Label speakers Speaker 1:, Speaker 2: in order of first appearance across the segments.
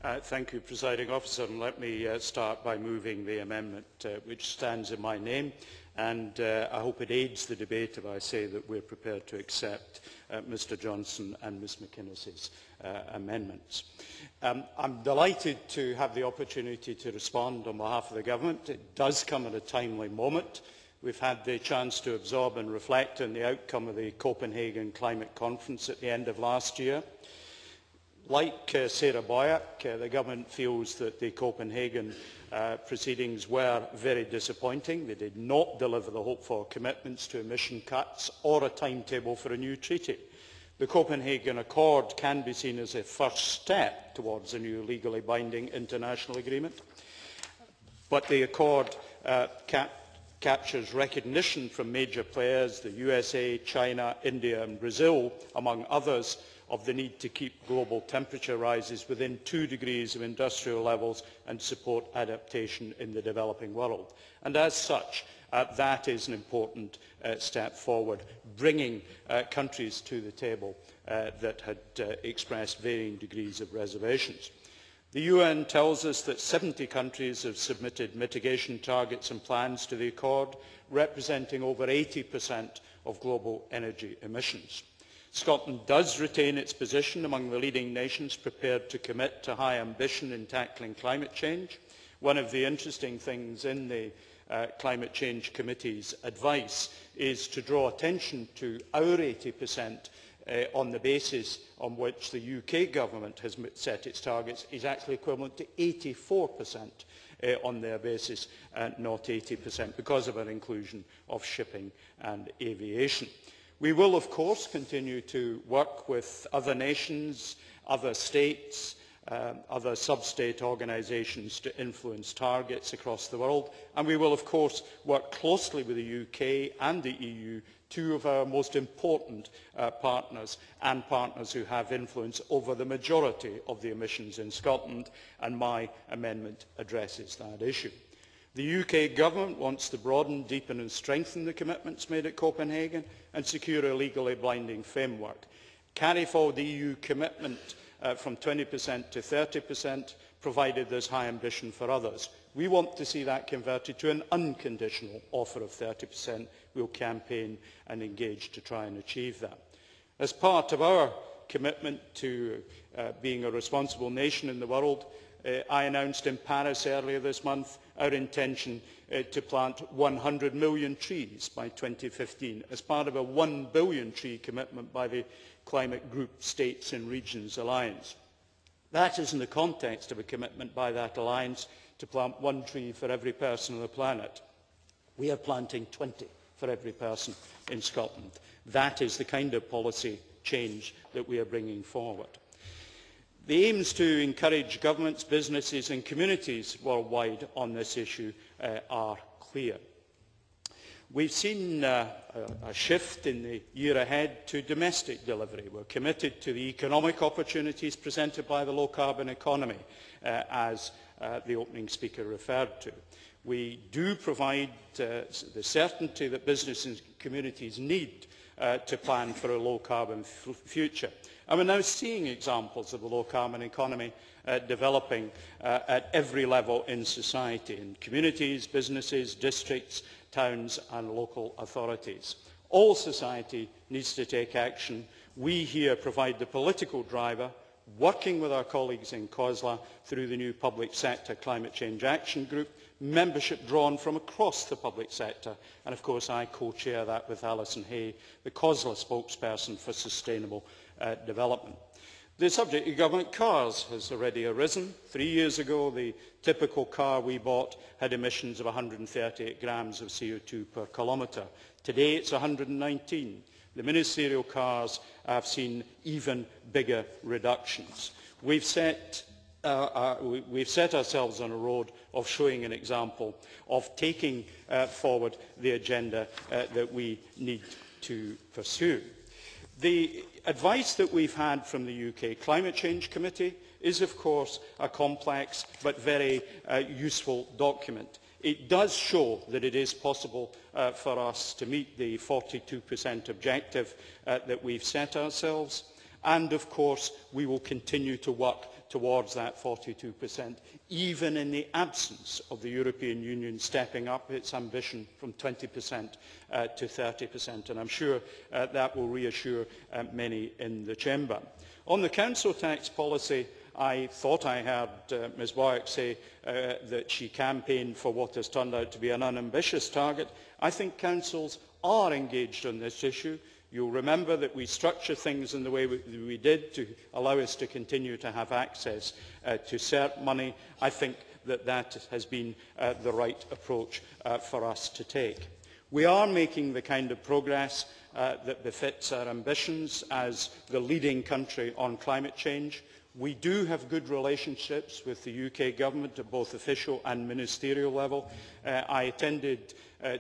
Speaker 1: Thank you, Presiding Officer, and let me start by moving the amendment which stands in my name, and I hope it aids the debate if I say that we are prepared to accept Mr Johnson and Ms McInnes's amendments. I'm delighted to have the opportunity to respond on behalf of the Government. It does come at a timely moment. We've had the chance to absorb and reflect on the outcome of the Copenhagen Climate Conference at the end of last year. Like Sarah Boyack, the Government feels that the Copenhagen proceedings were very disappointing. They did not deliver the hoped-for commitments to emission cuts or a timetable for a new treaty. The Copenhagen Accord can be seen as a first step towards a new legally binding international agreement, but the Accord captures recognition from major players, the USA, China, India and Brazil, among others, of the need to keep global temperature rises within 2 degrees of industrial levels and support adaptation in the developing world. And as such, that is an important step forward, bringing countries to the table that had expressed varying degrees of reservations. The UN tells us that 70 countries have submitted mitigation targets and plans to the Accord, representing over 80% of global energy emissions. Scotland does retain its position among the leading nations prepared to commit to high ambition in tackling climate change. One of the interesting things in the Climate Change Committee's advice is to draw attention to our 80% on the basis on which the UK Government has set its targets is actually equivalent to 84% on their basis, not 80%, because of our inclusion of shipping and aviation. We will, of course, continue to work with other nations, other states, other sub-state organisations to influence targets across the world, and we will, of course, work closely with the UK and the EU, two of our most important partners and partners who have influence over the majority of the emissions in Scotland, and my amendment addresses that issue. The UK Government wants to broaden, deepen and strengthen the commitments made at Copenhagen and secure a legally binding framework. Carry forward the EU commitment from 20% to 30%, provided there is high ambition for others. We want to see that converted to an unconditional offer of 30%. We will campaign and engage to try and achieve that. As part of our commitment to being a responsible nation in the world, I announced in Paris earlier this month our intention to plant 100 million trees by 2015 as part of a 1 billion tree commitment by the Climate Group States and Regions Alliance. That is in the context of a commitment by that alliance to plant 1 tree for every person on the planet. We are planting 20 for every person in Scotland. That is the kind of policy change that we are bringing forward. The aims to encourage governments, businesses and communities worldwide on this issue are clear. We've seen a shift in the year ahead to domestic delivery. We're committed to the economic opportunities presented by the low-carbon economy, as the opening speaker referred to. We do provide the certainty that businesses and communities need to plan for a low-carbon future. And we're now seeing examples of the low-carbon economy developing at every level in society, in communities, businesses, districts, towns and local authorities. All society needs to take action. We here provide the political driver, working with our colleagues in COSLA through the new Public Sector Climate Change Action Group, membership drawn from across the public sector, and of course I co-chair that with Alison Hay, the COSLA spokesperson for sustainable development. The subject of government cars has already arisen. 3 years ago, the typical car we bought had emissions of 138 grams of CO2 per kilometre. Today it's 119. The ministerial cars have seen even bigger reductions. We've set ourselves on a road of showing an example of taking forward the agenda that we need to pursue. The advice that we've had from the UK Climate Change Committee is, of course, a complex but very useful document. It does show that it is possible for us to meet the 42% objective that we've set ourselves, and of course we will continue to work towards that 42%, even in the absence of the European Union stepping up its ambition from 20% to 30%. And I'm sure that will reassure many in the Chamber. On the Council tax policy, I thought I heard Ms Boyack say that she campaigned for what has turned out to be an unambitious target. I think councils are engaged on this issue. You'll remember that we structure things in the way we did to allow us to continue to have access to CERT money. I think that that has been the right approach for us to take. We are making the kind of progress that befits our ambitions as the leading country on climate change. We do have good relationships with the UK government at both official and ministerial level. I attended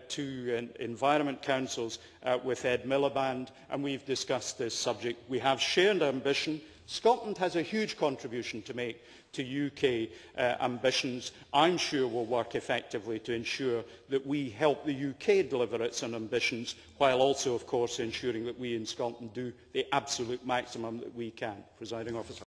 Speaker 1: two Environment Councils with Ed Miliband, and we've discussed this subject. We have shared ambition. Scotland has a huge contribution to make to UK ambitions. I'm sure we'll work effectively to ensure that we help the UK deliver its ambitions, while also, of course, ensuring that we in Scotland do the absolute maximum that we can. Presiding Officer.